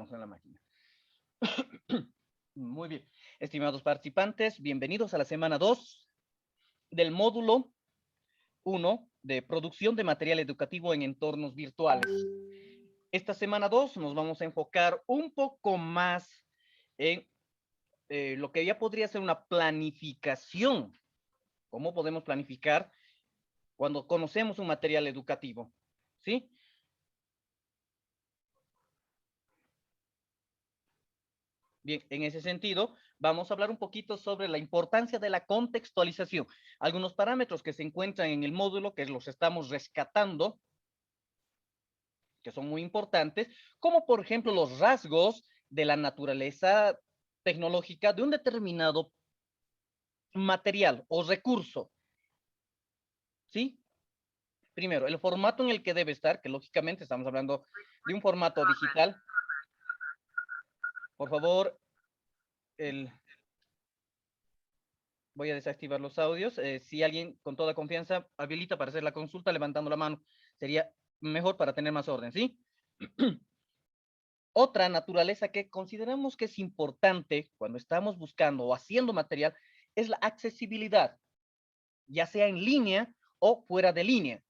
estamos en la máquina. Muy bien. Estimados participantes, bienvenidos a la semana 2 del módulo 1 de producción de material educativo en entornos virtuales. Esta semana 2 nos vamos a enfocar un poco más en lo que ya podría ser una planificación. ¿Cómo podemos planificar cuando conocemos un material educativo? ¿Sí? Bien, en ese sentido, vamos a hablar un poquito sobre la importancia de la contextualización. Algunos parámetros que se encuentran en el módulo, que los estamos rescatando, que son muy importantes, como por ejemplo los rasgos de la naturaleza tecnológica de un determinado material o recurso. ¿Sí? Primero, el formato en el que debe estar, que lógicamente estamos hablando de un formato digital. Por favor, voy a desactivar los audios. Si alguien con toda confianza habilita para hacer la consulta levantando la mano, sería mejor para tener más orden, ¿sí? Otra naturaleza que consideramos que es importante cuando estamos buscando o haciendo material es la accesibilidad, ya sea en línea o fuera de línea,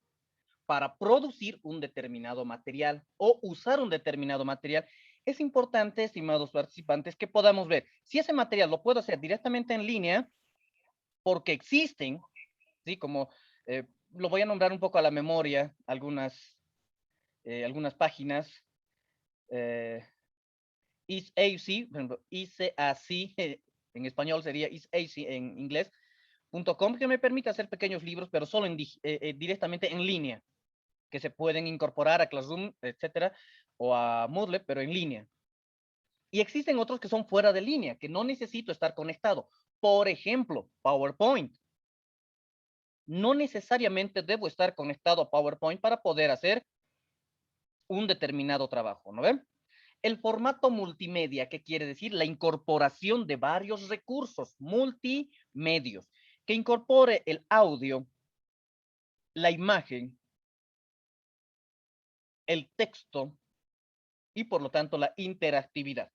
para producir un determinado material o usar un determinado material. Es importante, estimados participantes, que podamos ver si ese material lo puedo hacer directamente en línea, porque existen, ¿sí? Como lo voy a nombrar un poco a la memoria, algunas páginas. ISAC, por ejemplo, ICAC, en español sería ISAC en inglés.com, que me permite hacer pequeños libros, pero solo directamente en línea, que se pueden incorporar a Classroom, etcétera, o a Moodle, pero en línea. Y existen otros que son fuera de línea, que no necesito estar conectado. Por ejemplo, PowerPoint. No necesariamente debo estar conectado a PowerPoint para poder hacer un determinado trabajo, ¿no ven? El formato multimedia, ¿qué quiere decir? La incorporación de varios recursos multimedios, que incorpore el audio, la imagen, el texto y por lo tanto la interactividad.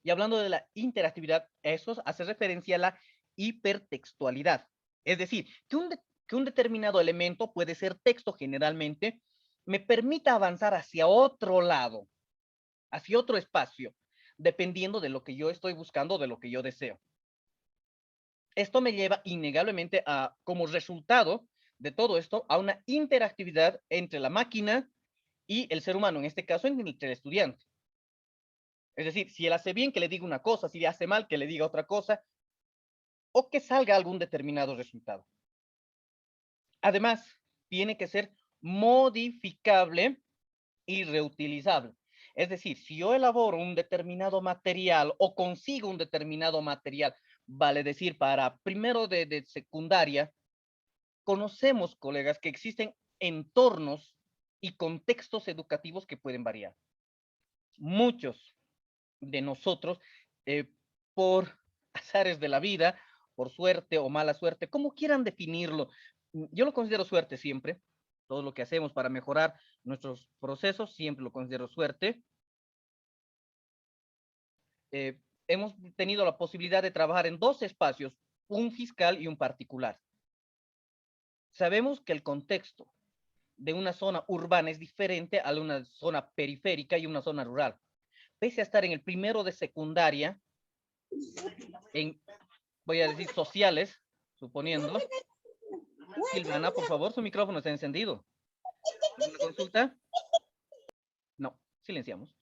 Y hablando de la interactividad, eso hace referencia a la hipertextualidad. Es decir, que un determinado elemento puede ser texto generalmente, me permita avanzar hacia otro lado, hacia otro espacio, dependiendo de lo que yo estoy buscando, de lo que yo deseo. Esto me lleva innegablemente a, como resultado de todo esto, a una interactividad entre la máquina y el ser humano, en este caso entre el estudiante. Es decir, si él hace bien, que le diga una cosa, si hace mal, que le diga otra cosa, o que salga algún determinado resultado. Además, tiene que ser modificable y reutilizable. Es decir, si yo elaboro un determinado material o consigo un determinado material, vale decir, para primero de secundaria, conocemos, colegas, que existen entornos y contextos educativos que pueden variar. Muchos de nosotros, por azares de la vida, por suerte o mala suerte, como quieran definirlo, yo lo considero suerte siempre. Todo lo que hacemos para mejorar nuestros procesos, siempre lo considero suerte. Hemos tenido la posibilidad de trabajar en dos espacios, un fiscal y un particular. Sabemos que el contexto de una zona urbana es diferente a una zona periférica y una zona rural. Pese a estar en el primero de secundaria, en, voy a decir, sociales, suponiendo. Silvana, por favor, su micrófono está encendido. ¿Alguna consulta? No, silenciamos.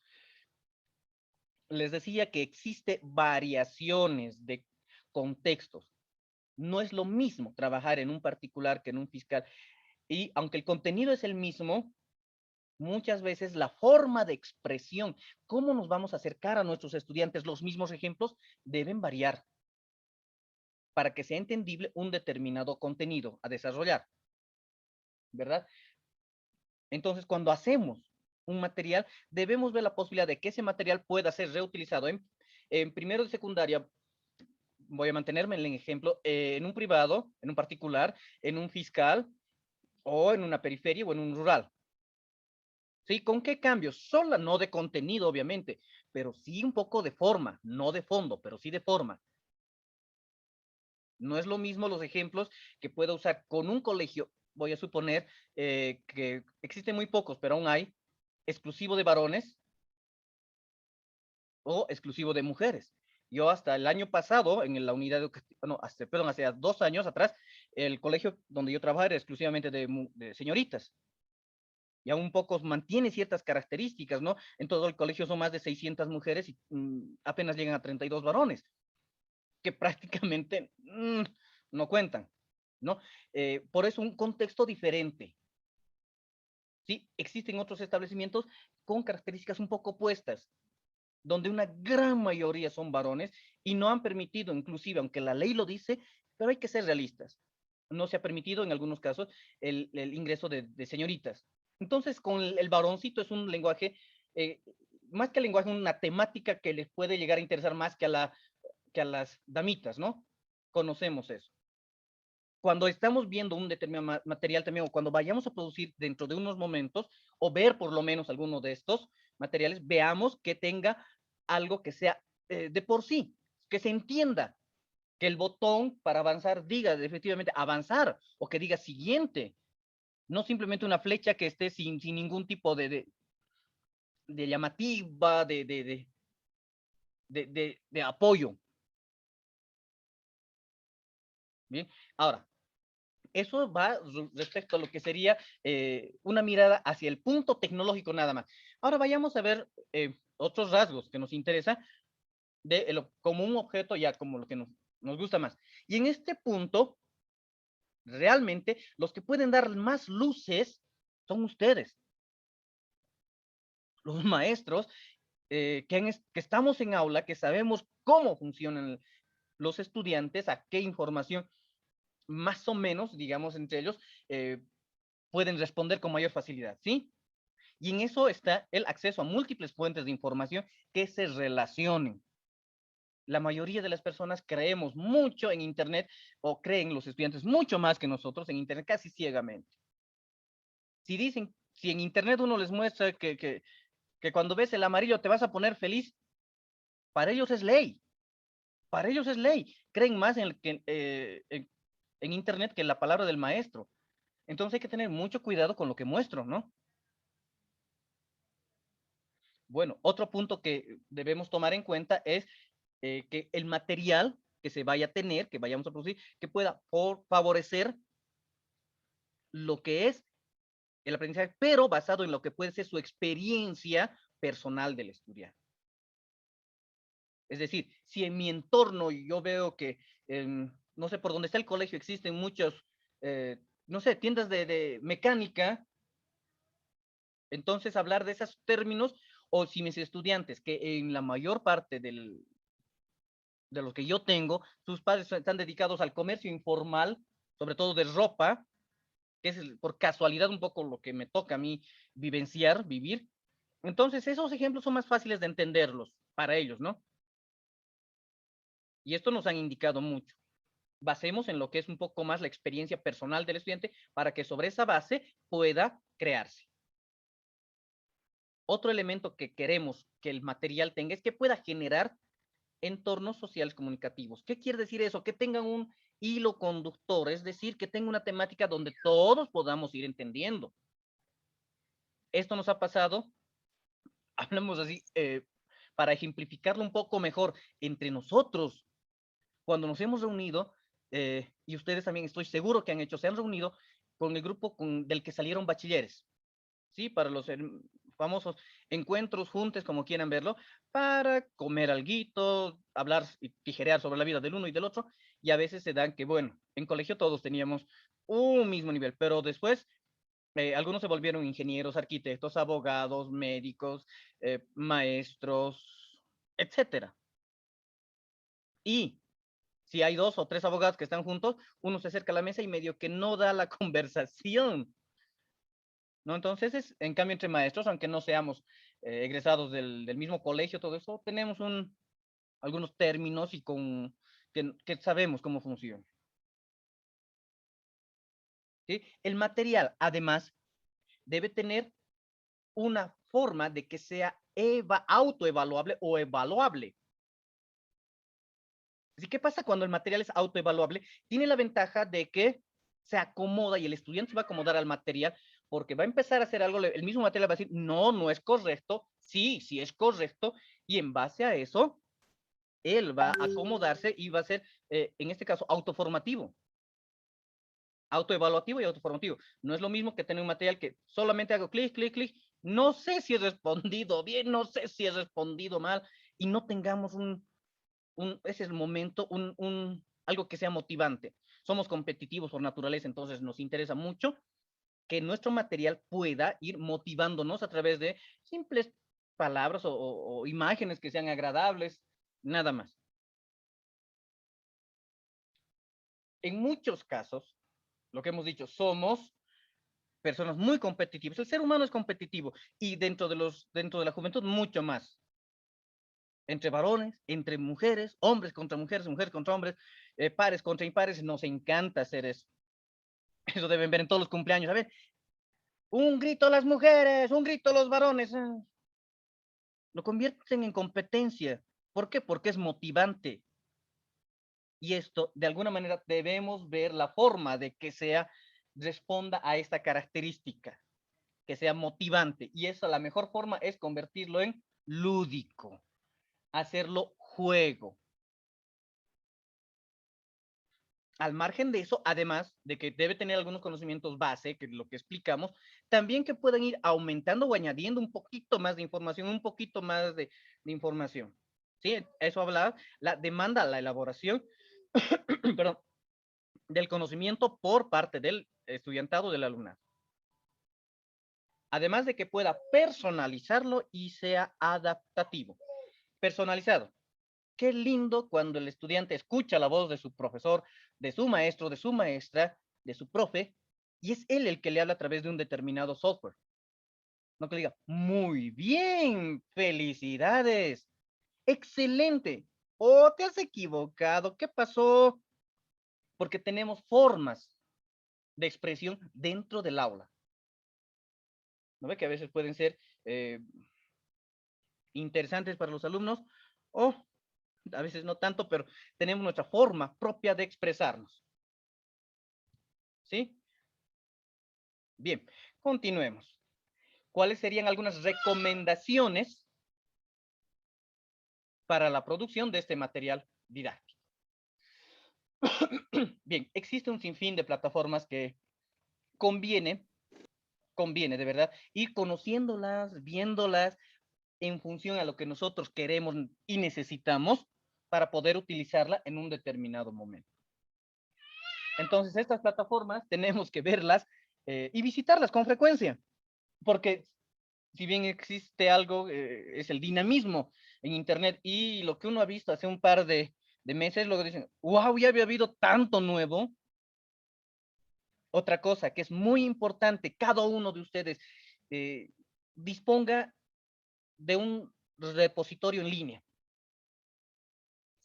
Les decía que existe variaciones de contextos. No es lo mismo trabajar en un particular que en un fiscal. Y aunque el contenido es el mismo, muchas veces la forma de expresión, cómo nos vamos a acercar a nuestros estudiantes, los mismos ejemplos deben variar para que sea entendible un determinado contenido a desarrollar, ¿verdad? Entonces, cuando hacemos un material, debemos ver la posibilidad de que ese material pueda ser reutilizado en primero de secundaria. Voy a mantenerme en el ejemplo, en un privado, en un particular, en un fiscal o en una periferia o en un rural. ¿Sí? ¿Con qué cambios? Solo no de contenido, obviamente, pero sí un poco de forma, no de fondo, pero sí de forma. No es lo mismo los ejemplos que pueda usar con un colegio, voy a suponer que existen muy pocos, pero aún hay, exclusivo de varones o exclusivo de mujeres. Yo hasta el año pasado, en la unidad educativa, no, perdón, hace 2 años atrás, el colegio donde yo trabajaba era exclusivamente de señoritas. Y aún pocos mantiene ciertas características, ¿no? En todo el colegio son más de 600 mujeres y apenas llegan a 32 varones, que prácticamente no cuentan, ¿no? Por eso un contexto diferente. Sí, existen otros establecimientos con características un poco opuestas, donde una gran mayoría son varones y no han permitido, inclusive, aunque la ley lo dice, pero hay que ser realistas. No se ha permitido en algunos casos el ingreso de señoritas. Entonces, con el varoncito es un lenguaje, eh, más que el lenguaje, una temática que les puede llegar a interesar más que a las damitas, ¿no? Conocemos eso. Cuando estamos viendo un determinado material también, o cuando vayamos a producir dentro de unos momentos, o ver por lo menos alguno de estos materiales, veamos que tenga algo que sea de por sí, que se entienda, que el botón para avanzar diga efectivamente avanzar, o que diga siguiente, no simplemente una flecha que esté sin ningún tipo de llamativa, de apoyo. Bien, ahora, eso va respecto a lo que sería una mirada hacia el punto tecnológico nada más. Ahora vayamos a ver otros rasgos que nos interesa como un objeto ya como lo que nos gusta más. Y en este punto, realmente, los que pueden dar más luces son ustedes, los maestros, que estamos en aula, que sabemos cómo funcionan los estudiantes, a qué información más o menos, digamos, entre ellos, pueden responder con mayor facilidad, ¿sí? Y en eso está el acceso a múltiples fuentes de información que se relacionen. La mayoría de las personas creemos mucho en Internet, o creen los estudiantes mucho más que nosotros en Internet, casi ciegamente. Si en Internet uno les muestra que cuando ves el amarillo te vas a poner feliz, para ellos es ley. Para ellos es ley. Creen más en Internet que en la palabra del maestro. Entonces hay que tener mucho cuidado con lo que muestro, ¿no? Bueno, otro punto que debemos tomar en cuenta es que el material que se vaya a tener, que vayamos a producir, que pueda favorecer lo que es el aprendizaje, pero basado en lo que puede ser su experiencia personal del estudiante. Es decir, si en mi entorno yo veo que, no sé, por donde está el colegio existen muchos, no sé, tiendas de mecánica, entonces hablar de esos términos, o si mis estudiantes, que en la mayor parte de los que yo tengo, sus padres están dedicados al comercio informal, sobre todo de ropa, que es por casualidad un poco lo que me toca a mí vivenciar, vivir. Entonces, esos ejemplos son más fáciles de entenderlos para ellos, ¿no? Y esto nos han indicado mucho. Basemos en lo que es un poco más la experiencia personal del estudiante para que sobre esa base pueda crearse. Otro elemento que queremos que el material tenga es que pueda generar entornos sociales comunicativos. ¿Qué quiere decir eso? Que tengan un hilo conductor, es decir, que tenga una temática donde todos podamos ir entendiendo. Esto nos ha pasado, hablamos así, para ejemplificarlo un poco mejor, entre nosotros, cuando nos hemos reunido, y ustedes también estoy seguro que han hecho, se han reunido con el grupo del que salieron bachilleres, ¿sí? Para los famosos encuentros, juntes, como quieran verlo, para comer alguito, hablar y tijerear sobre la vida del uno y del otro, y a veces se dan que, bueno, en colegio todos teníamos un mismo nivel, pero después algunos se volvieron ingenieros, arquitectos, abogados, médicos, maestros, etcétera. Y si hay dos o tres abogados que están juntos, uno se acerca a la mesa y medio que no da la conversación, ¿no? Entonces, en cambio, entre maestros, aunque no seamos egresados del mismo colegio, todo eso, tenemos algunos términos y que sabemos cómo funciona. ¿Sí? El material, además, debe tener una forma de que sea autoevaluable o evaluable. Así que pasa cuando el material es autoevaluable, tiene la ventaja de que se acomoda y el estudiante se va a acomodar al material porque va a empezar a hacer algo, el mismo material va a decir, no, no es correcto, sí, sí es correcto, y en base a eso, él va a acomodarse y va a ser, en este caso, autoformativo. Autoevaluativo y autoformativo. No es lo mismo que tener un material que solamente hago clic, clic, clic, no sé si he respondido bien, no sé si he respondido mal, y no tengamos ese es el momento, algo que sea motivante. Somos competitivos por naturaleza, entonces nos interesa mucho que nuestro material pueda ir motivándonos a través de simples palabras o imágenes que sean agradables, nada más. En muchos casos, lo que hemos dicho, somos personas muy competitivas. El ser humano es competitivo y dentro de la juventud mucho más. Entre varones, entre mujeres, hombres contra mujeres, mujeres contra hombres, pares contra impares, nos encanta hacer eso. Eso deben ver en todos los cumpleaños. A ver, un grito a las mujeres, un grito a los varones. Lo convierten en competencia. ¿Por qué? Porque es motivante. Y esto, de alguna manera, debemos ver la forma de que responda a esta característica, que sea motivante. Y eso, la mejor forma es convertirlo en lúdico, hacerlo juego. Al margen de eso, además de que debe tener algunos conocimientos base, que es lo que explicamos, también que puedan ir aumentando o añadiendo un poquito más de información, un poquito más de información. ¿Sí? Eso habla la demanda, la elaboración, perdón, del conocimiento por parte del estudiantado, del alumnado. Además de que pueda personalizarlo y sea adaptativo. Personalizado. Qué lindo cuando el estudiante escucha la voz de su profesor, de su maestro, de su maestra, de su profe, y es él el que le habla a través de un determinado software. No que le diga, muy bien, felicidades, excelente, o te has equivocado, ¿qué pasó? Porque tenemos formas de expresión dentro del aula. ¿No ve que a veces pueden ser interesantes para los alumnos o a veces no tanto, pero tenemos nuestra forma propia de expresarnos? ¿Sí? Bien, continuemos. ¿Cuáles serían algunas recomendaciones para la producción de este material didáctico? Bien, existe un sinfín de plataformas que conviene de verdad, ir conociéndolas, viéndolas en función a lo que nosotros queremos y necesitamos para poder utilizarla en un determinado momento. Entonces, estas plataformas tenemos que verlas y visitarlas con frecuencia, porque si bien existe algo, es el dinamismo en Internet y lo que uno ha visto hace un par de meses, luego dicen, wow, ya había habido tanto nuevo. Otra cosa que es muy importante, cada uno de ustedes eh, disponga de un repositorio en línea,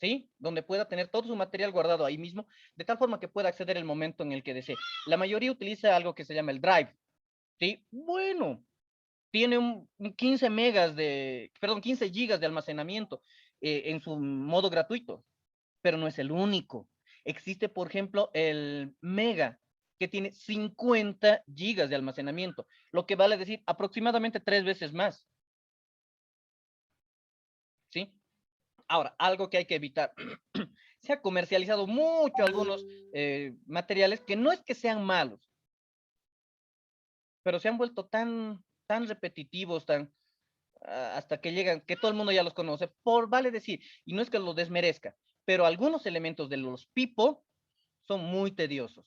¿sí? Donde pueda tener todo su material guardado ahí mismo, de tal forma que pueda acceder el momento en el que desee. La mayoría utiliza algo que se llama el Drive, ¿sí? Bueno, tiene un 15 megas perdón, 15 gigas de almacenamiento en su modo gratuito, pero no es el único. Existe, por ejemplo, el Mega, que tiene 50 gigas de almacenamiento, lo que vale decir aproximadamente 3 veces más, ¿sí? Ahora, algo que hay que evitar. Se ha comercializado mucho algunos materiales que no es que sean malos, pero se han vuelto tan repetitivos, hasta que llegan, que todo el mundo ya los conoce, vale decir, y no es que lo desmerezca, pero algunos elementos de los Pipo son muy tediosos.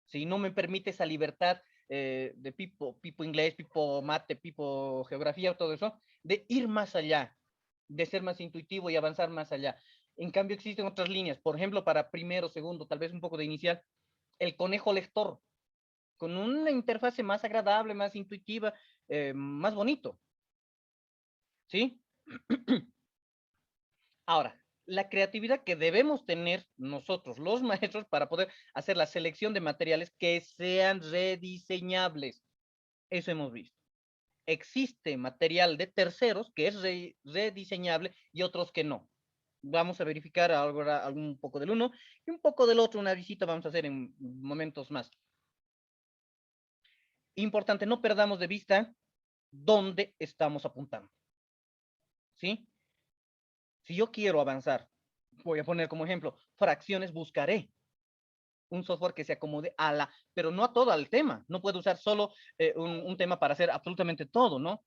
Si no me permite esa libertad de Pipo inglés, Pipo mate, Pipo geografía, todo eso, de ir más allá, de ser más intuitivo y avanzar más allá. En cambio, existen otras líneas, por ejemplo, para primero, segundo, tal vez un poco de inicial, el conejo lector, con una interfase más agradable, más intuitiva, más bonito, ¿sí? Ahora, la creatividad que debemos tener nosotros, los maestros, para poder hacer la selección de materiales que sean rediseñables. Eso hemos visto. existe material de terceros que es rediseñable y otros que no. Vamos a verificar ahora un poco del uno y un poco del otro. Una visita vamos a hacer en momentos más. Importante, no perdamos de vista dónde estamos apuntando. ¿Sí? Si yo quiero avanzar, voy a poner como ejemplo, fracciones, buscaré un software que se acomode a la, pero no a todo el tema. No puedo usar solo un tema para hacer absolutamente todo, ¿no?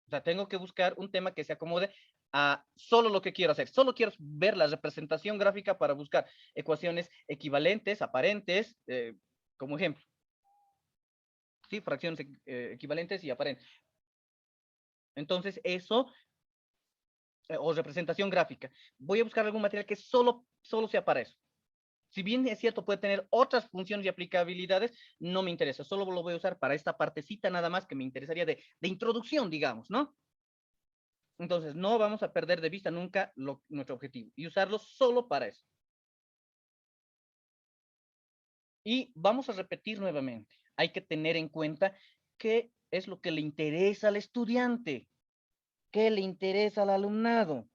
O sea, tengo que buscar un tema que se acomode a solo lo que quiero hacer. Solo quiero ver la representación gráfica para buscar ecuaciones equivalentes, aparentes, como ejemplo. Sí, fracciones equivalentes y aparentes. Entonces, eso, o representación gráfica. Voy a buscar algún material que solo sea para eso. Si bien es cierto, puede tener otras funciones y aplicabilidades, no me interesa. Solo lo voy a usar para esta partecita nada más que me interesaría de introducción, digamos, ¿no? Entonces, no vamos a perder de vista nunca nuestro objetivo y usarlo solo para eso. Y vamos a repetir nuevamente. Hay que tener en cuenta qué es lo que le interesa al estudiante, qué le interesa al alumnado.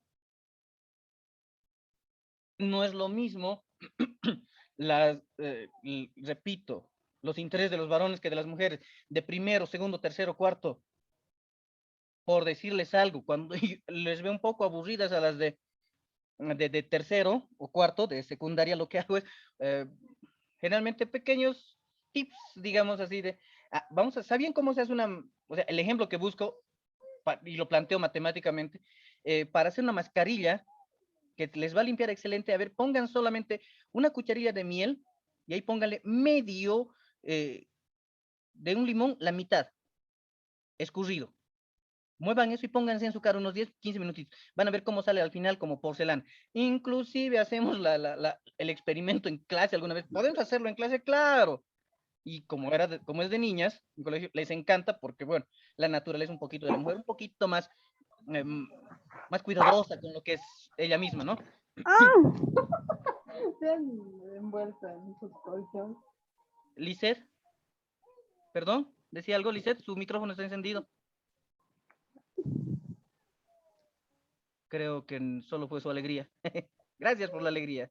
No es lo mismo, repito, los intereses de los varones que de las mujeres, de primero, segundo, tercero, cuarto, por decirles algo, cuando les veo un poco aburridas a las de tercero o cuarto, de secundaria, lo que hago es generalmente pequeños tips, digamos así, vamos a, ¿saben cómo se hace una, o sea, el ejemplo que busco, y lo planteo matemáticamente, para hacer una mascarilla que les va a limpiar excelente, a ver, pongan solamente una cucharilla de miel y ahí pónganle medio de un limón, la mitad, escurrido. Muevan eso y pónganse en su cara unos 10, 15 minutitos. Van a ver cómo sale al final como porcelana. Inclusive hacemos el experimento en clase alguna vez. ¿Podemos hacerlo en clase? Claro. Y como es de niñas, en colegio les encanta porque, bueno, la naturaleza un poquito de la mujer, un poquito más, eh, más cuidadosa con lo que es ella misma, ¿no? Ah, se han envuelto en sus colchones. Lisette, perdón, decía algo, Lisette, su micrófono está encendido. Creo que solo fue su alegría. Gracias por la alegría.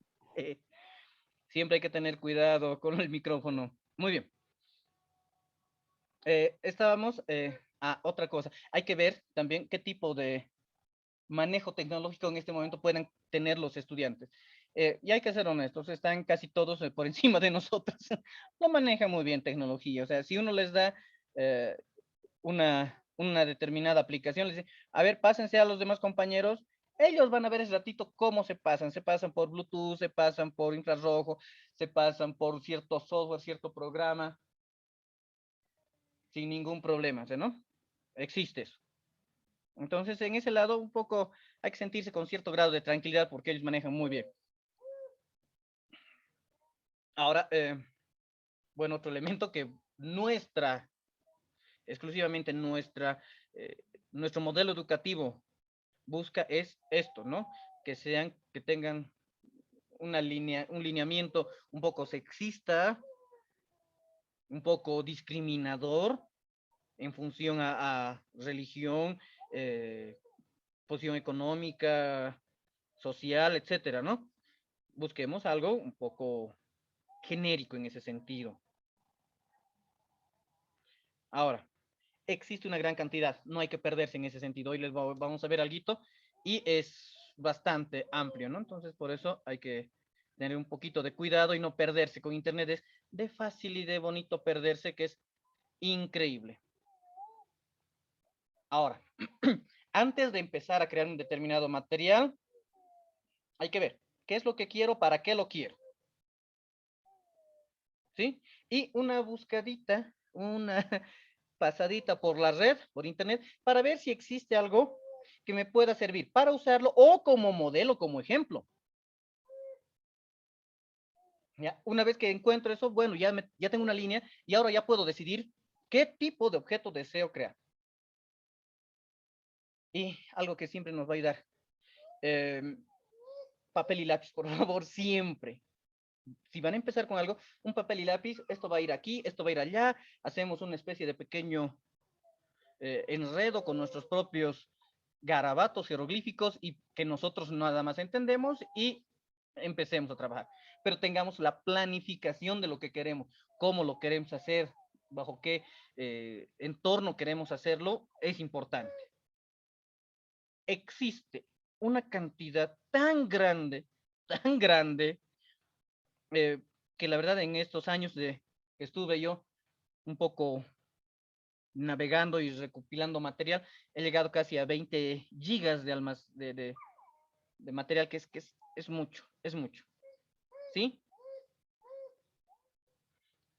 Siempre hay que tener cuidado con el micrófono. Muy bien. Estábamos a otra cosa. Hay que ver también qué tipo de manejo tecnológico en este momento pueden tener los estudiantes. Y hay que ser honestos, están casi todos por encima de nosotros. No manejan muy bien tecnología. O sea, si uno les da eh, una determinada aplicación, les dice, a ver, pásense a los demás compañeros, ellos van a ver ese ratito cómo se pasan por Bluetooth, se pasan por infrarrojo, se pasan por cierto software, cierto programa, sin ningún problema, ¿no? Existe eso. Entonces, en ese lado, un poco hay que sentirse con cierto grado de tranquilidad porque ellos manejan muy bien. Ahora, bueno, otro elemento que exclusivamente nuestro modelo educativo busca es esto, ¿no? Que tengan un lineamiento un poco sexista, un poco discriminador en función a religión, posición económica, social, etcétera, ¿no? Busquemos algo un poco genérico en ese sentido. Ahora, existe una gran cantidad, no hay que perderse en ese sentido. Hoy vamos a ver algo y es bastante amplio, ¿no? Entonces, por eso hay que tener un poquito de cuidado y no perderse. Con Internet es de fácil y de bonito perderse, que es increíble. Ahora, antes de empezar a crear un determinado material, hay que ver qué es lo que quiero, para qué lo quiero, ¿sí? Y una buscadita, una pasadita por la red, por internet, para ver si existe algo que me pueda servir para usarlo o como modelo, como ejemplo. ¿Ya? Una vez que encuentro eso, bueno, ya tengo una línea y ahora ya puedo decidir qué tipo de objeto deseo crear. Y algo que siempre nos va a ayudar, eh, papel y lápiz, por favor, siempre. Si van a empezar con algo, un papel y lápiz, esto va a ir aquí, esto va a ir allá, hacemos una especie de pequeño enredo con nuestros propios garabatos jeroglíficos y que nosotros nada más entendemos y empecemos a trabajar. Pero tengamos la planificación de lo que queremos, cómo lo queremos hacer, bajo qué entorno queremos hacerlo, es importante. Existe una cantidad tan grande, eh, que la verdad en estos años que estuve yo un poco navegando y recopilando material, he llegado casi a 20 gigas de, de material, es mucho, es mucho. ¿Sí?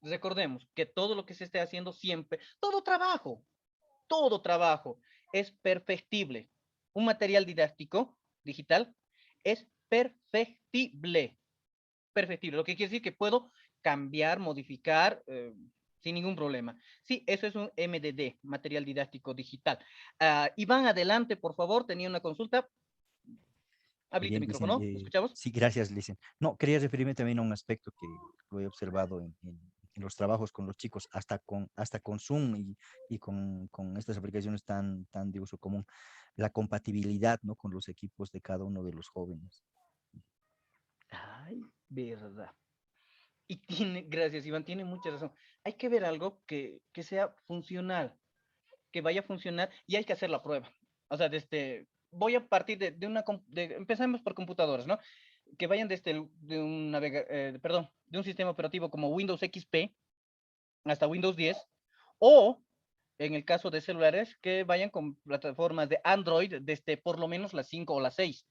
Recordemos que todo lo que se esté haciendo siempre, todo trabajo es perfectible. Un material didáctico digital es perfectible. Perfectible. Lo que quiere decir que puedo cambiar, modificar sin ningún problema. Sí, eso es un MDD, material didáctico digital. Iván, adelante, por favor, tenía una consulta. Habilite Bien, Licen, micrófono, ¿lo escuchamos? sí, gracias, Licen. No, quería referirme también a un aspecto que lo he observado en los trabajos con los chicos, hasta con Zoom y con estas aplicaciones tan de uso común, la compatibilidad, ¿no? Con los equipos de cada uno de los jóvenes. Ay, verdad. Y tiene, gracias Iván, tiene mucha razón. Hay que ver algo que sea funcional, que vaya a funcionar y hay que hacer la prueba. O sea, voy a partir de empezamos por computadoras, ¿no? Que vayan de un perdón, de un sistema operativo como Windows XP hasta Windows 10, o en el caso de celulares, que vayan con plataformas de Android desde por lo menos las 5 o las 6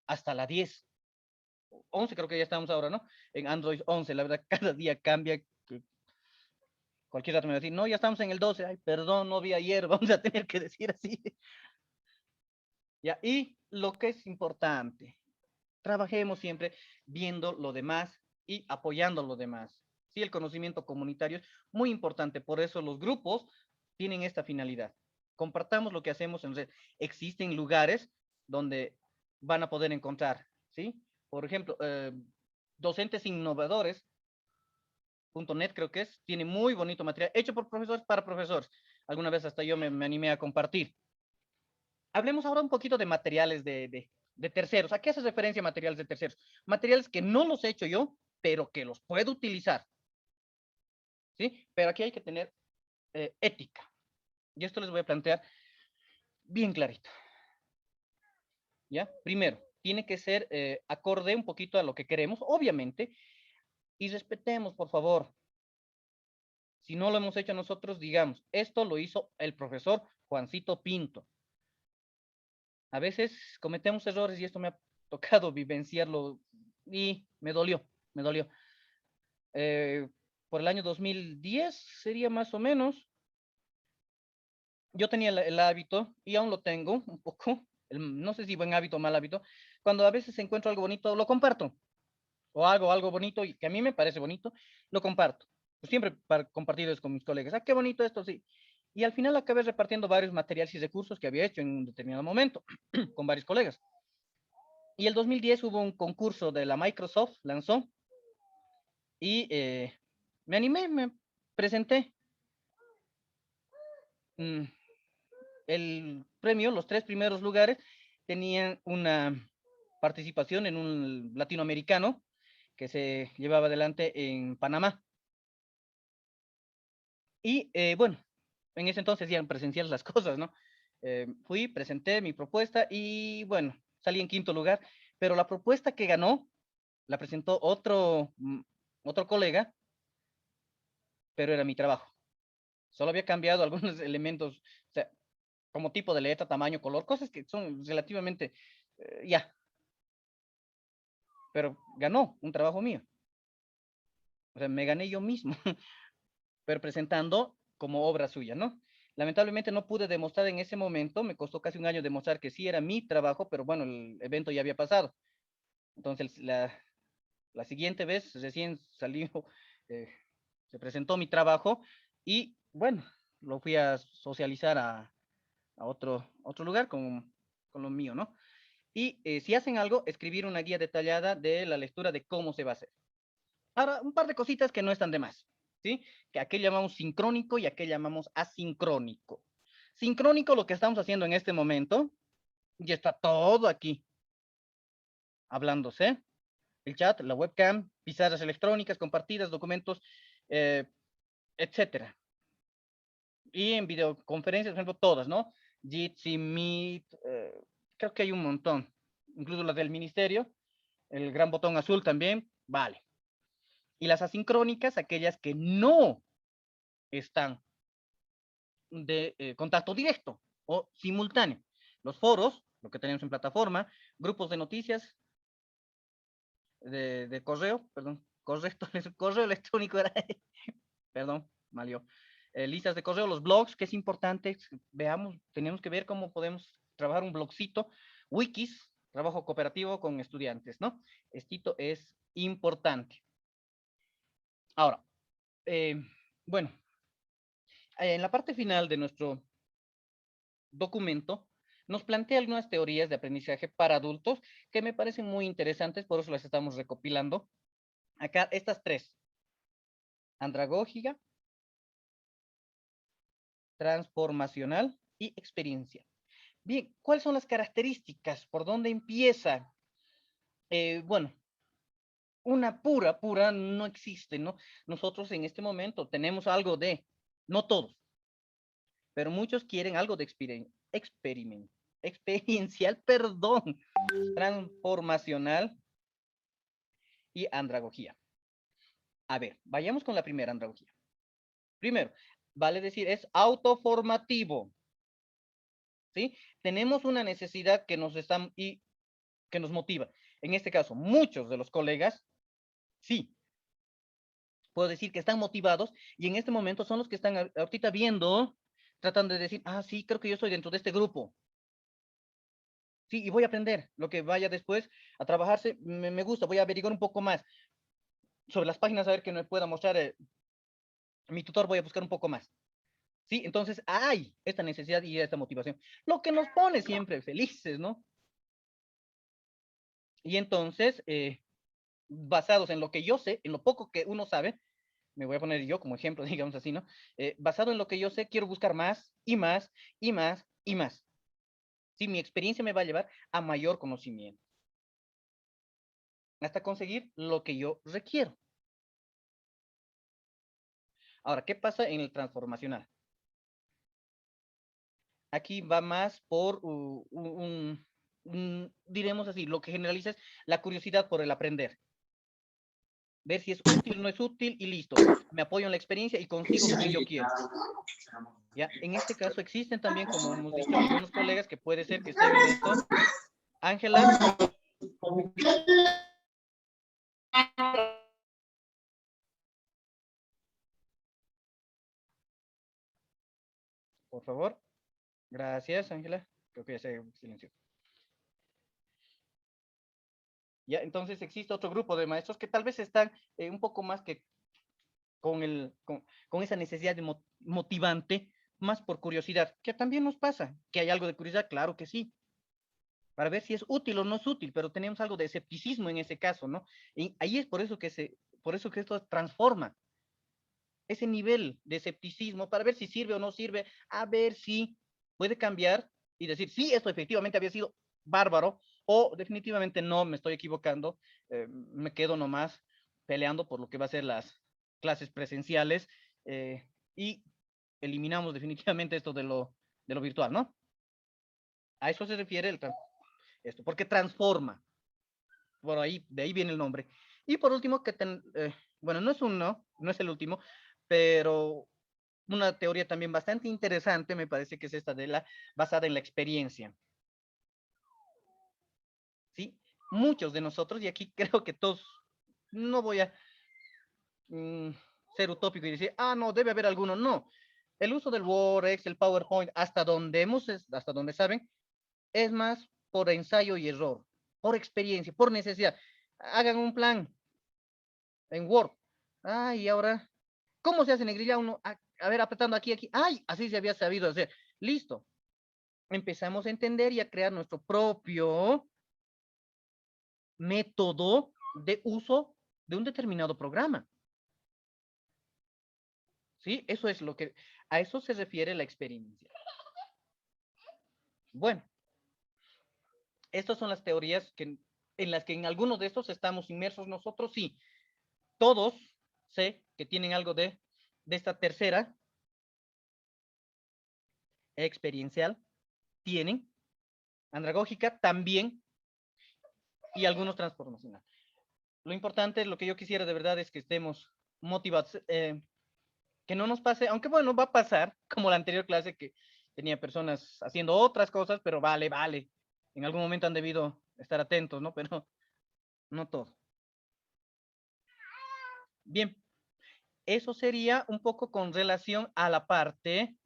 hasta la 10. 11 creo que ya estamos ahora, ¿no? En Android 11, la verdad, cada día cambia. Cualquier rato me va a decir, no, ya estamos en el 12. Ay, perdón, no vi ayer, vamos a tener que decir así. ¿Ya? Y lo que es importante, trabajemos siempre viendo lo demás y apoyando lo demás. Sí, el conocimiento comunitario es muy importante, por eso los grupos tienen esta finalidad. Compartamos lo que hacemos en red. Existen lugares donde van a poder encontrar, ¿sí? Por ejemplo, docentes innovadores. .net creo que es, tiene muy bonito material, hecho por profesores para profesores. Alguna vez hasta yo me animé a compartir. Hablemos ahora un poquito de materiales de terceros. ¿A qué hace referencia materiales de terceros? Materiales que no los he hecho yo, pero que los puedo utilizar. ¿Sí? Pero aquí hay que tener ética. Y esto les voy a plantear bien clarito. ¿Ya? Primero, tiene que ser acorde un poquito a lo que queremos, obviamente, y respetemos, por favor. Si no lo hemos hecho nosotros, digamos, esto lo hizo el profesor Juancito Pinto. A veces cometemos errores y esto me ha tocado vivenciarlo y me dolió, me dolió. Eh, por el año 2010 sería más o menos, yo tenía el hábito y aún lo tengo un poco, no sé si buen hábito o mal hábito, cuando a veces encuentro algo bonito, lo comparto, o hago algo bonito y que a mí me parece bonito, lo comparto. Pues siempre para compartir con mis colegas, qué bonito esto, sí. Y al final acabé repartiendo varios materiales y recursos que había hecho en un determinado momento con varios colegas. Y el 2010 hubo un concurso de la Microsoft, lanzó, y me animé, me presenté. Mm, el premio, los 3 primeros lugares, tenían una participación en un latinoamericano que se llevaba adelante en Panamá. Y bueno, en ese entonces ya eran presenciales las cosas, ¿no? Fui, presenté mi propuesta y bueno, salí en quinto lugar, pero la propuesta que ganó la presentó otro colega, pero era mi trabajo. Solo había cambiado algunos elementos, o sea, como tipo de letra, tamaño, color, cosas que son relativamente, ya, pero ganó un trabajo mío. O sea, me gané yo mismo, pero presentando como obra suya, ¿no? Lamentablemente no pude demostrar en ese momento, me costó casi un año demostrar que sí era mi trabajo, pero bueno, el evento ya había pasado. Entonces, la siguiente vez, recién salió, eh, se presentó mi trabajo y bueno, lo fui a socializar a otro lugar con lo mío, ¿no? Y si hacen algo, escribir una guía detallada de la lectura de cómo se va a hacer. Ahora, un par de cositas que no están de más. ¿sí? Que aquí llamamos sincrónico y aquí llamamos asincrónico. Sincrónico, lo que estamos haciendo en este momento, y está todo aquí, hablándose, el chat, la webcam, pizarras electrónicas, compartidas, documentos, etcétera. Y en videoconferencias, por ejemplo, todas, ¿no? Jitsi, Meet, creo que hay un montón, incluso las del ministerio, el gran botón azul también, vale. Y las asincrónicas, aquellas que no están de contacto directo o simultáneo. Los foros, lo que tenemos en plataforma, grupos de noticias, de correo, perdón, correcto, correo electrónico era, perdón, malió. Listas de correo, los blogs, que es importante, veamos, tenemos que ver cómo podemos trabajar un blogcito, wikis, trabajo cooperativo con estudiantes, ¿no? Esto es importante. Ahora, bueno, en la parte final de nuestro documento, nos plantea algunas teorías de aprendizaje para adultos que me parecen muy interesantes, por eso las estamos recopilando. Acá, estas tres: andragógica, transformacional y experiencia. Bien, ¿cuáles son las características? ¿Por dónde empieza? Bueno, una pura no existe, ¿no? Nosotros en este momento tenemos algo de, no todos, pero muchos quieren algo de experiencial, perdón, transformacional y andragogía. A ver, vayamos con la primera andragogía. Primero, vale decir, es autoformativo. ¿Sí? Tenemos una necesidad que nos están y que nos motiva. En este caso, muchos de los colegas, sí, puedo decir que están motivados y en este momento son los que están ahorita viendo, tratando de decir, ah, sí, creo que yo estoy dentro de este grupo. Sí, y voy a aprender lo que vaya después a trabajarse. Me gusta, voy a averiguar un poco más sobre las páginas, a ver que me pueda mostrar mi tutor, voy a buscar un poco más. Sí, entonces hay esta necesidad y esta motivación, lo que nos pone siempre felices, ¿no? Y entonces, basados en lo que yo sé, en lo poco que uno sabe, me voy a poner yo como ejemplo, digamos así, ¿no? Basado en lo que yo sé, quiero buscar más y más y más y más. Sí, mi experiencia me va a llevar a mayor conocimiento, hasta conseguir lo que yo requiero. Ahora, ¿qué pasa en el transformacional? Aquí va más por diremos así, lo que generaliza es la curiosidad por el aprender. Ver si es útil o no es útil y listo. Me apoyo en la experiencia y consigo lo que yo quiero. ¿Ya? En este caso existen también, como hemos dicho, algunos colegas que puede ser que estén en esto. Ángela. Por favor. Gracias, Ángela. Creo que ya se silenció. Ya, entonces existe otro grupo de maestros que tal vez están un poco más que con esa necesidad de motivante, más por curiosidad, que también nos pasa, que hay algo de curiosidad, claro que sí, para ver si es útil o no es útil, pero tenemos algo de escepticismo en ese caso, ¿no? Y ahí es por eso que esto transforma ese nivel de escepticismo para ver si sirve o no sirve, a ver si puede cambiar y decir, sí, esto efectivamente había sido bárbaro, o definitivamente no, me estoy equivocando, me quedo nomás peleando por lo que va a ser las clases presenciales y eliminamos definitivamente esto de lo virtual, ¿no? A eso se refiere esto, porque transforma. Por ahí, de ahí viene el nombre. Y por último, bueno, no es uno, no es el último, pero una teoría también bastante interesante, me parece que es esta de basada en la experiencia. ¿Sí? Muchos de nosotros, y aquí creo que todos, no voy a ser utópico y decir, ah, no, debe haber alguno, no. El uso del Word, Excel, PowerPoint, hasta donde saben, es más por ensayo y error, por experiencia, por necesidad. Hagan un plan en Word. Ah, y ahora, ¿cómo se hace negrilla uno? A ver, apretando aquí, aquí. Ay, así se había sabido hacer. Listo. Empezamos a entender y a crear nuestro propio método de uso de un determinado programa. ¿Sí? Eso es lo que, a eso se refiere la experiencia. Bueno, estas son las teorías en las que en algunos de estos estamos inmersos nosotros, sí. Todos sé que tienen algo de esta tercera experiencial, tienen, andragógica también, y algunos transformacional. Lo importante, lo que yo quisiera de verdad es que estemos motivados, que no nos pase, aunque bueno, va a pasar, como la anterior clase que tenía personas haciendo otras cosas, pero vale, vale. En algún momento han debido estar atentos, ¿no? Pero no todo. Bien, eso sería un poco con relación a la parte